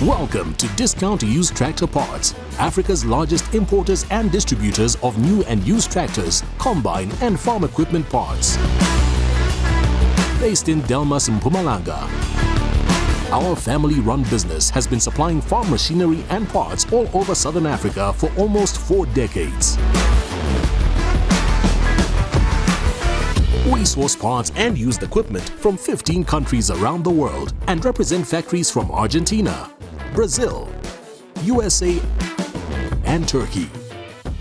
Welcome to Discount Used Tractor Parts, Africa's largest importers and distributors of new and used tractors, combine and farm equipment parts. Based in Delmas, Mpumalanga, our family-run business has been supplying farm machinery and parts all over Southern Africa for almost 4 decades. We source parts and used equipment from 15 countries around the world and represent factories from Argentina, Brazil, USA, and Turkey.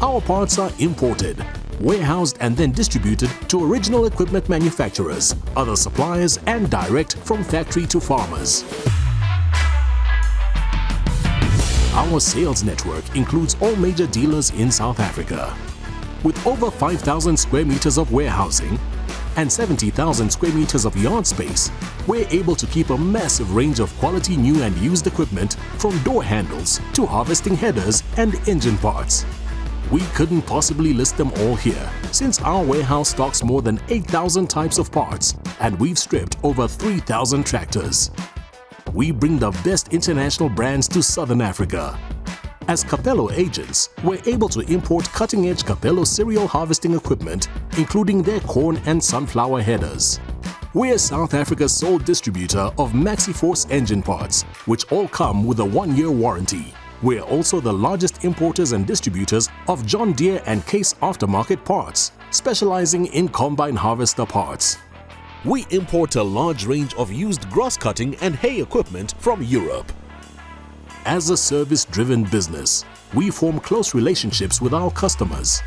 Our parts are imported, warehoused and then distributed to original equipment manufacturers, other suppliers and direct from factory to farmers. Our sales network includes all major dealers in South Africa. With over 5,000 square meters of warehousing and 70,000 square meters of yard space, we're able to keep a massive range of quality new and used equipment from door handles to harvesting headers and engine parts. We couldn't possibly list them all here, since our warehouse stocks more than 8,000 types of parts and we've stripped over 3,000 tractors. We bring the best international brands to Southern Africa. As Capello agents, we're able to import cutting-edge Capello cereal harvesting equipment, including their corn and sunflower headers. We're South Africa's sole distributor of MaxiForce engine parts, which all come with a 1-year warranty. We're also the largest importers and distributors of John Deere and Case aftermarket parts, specializing in combine harvester parts. We import a large range of used grass cutting and hay equipment from Europe. As a service-driven business, we form close relationships with our customers.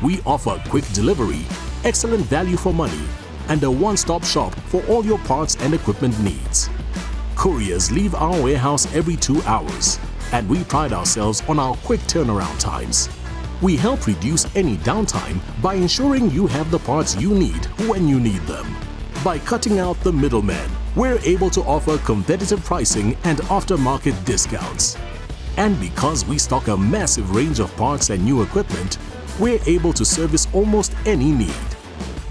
We offer quick delivery, excellent value for money, and a one-stop shop for all your parts and equipment needs. Couriers leave our warehouse every 2 hours, and we pride ourselves on our quick turnaround times. We help reduce any downtime by ensuring you have the parts you need when you need them. By cutting out the middleman, we're able to offer competitive pricing and aftermarket discounts. And because we stock a massive range of parts and new equipment, we're able to service almost any need.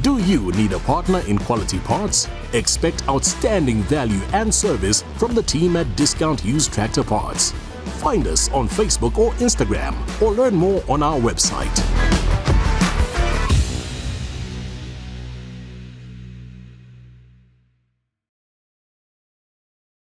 Do you need a partner in quality parts? Expect outstanding value and service from the team at Discount Used Tractor Parts. Find us on Facebook or Instagram, or learn more on our website.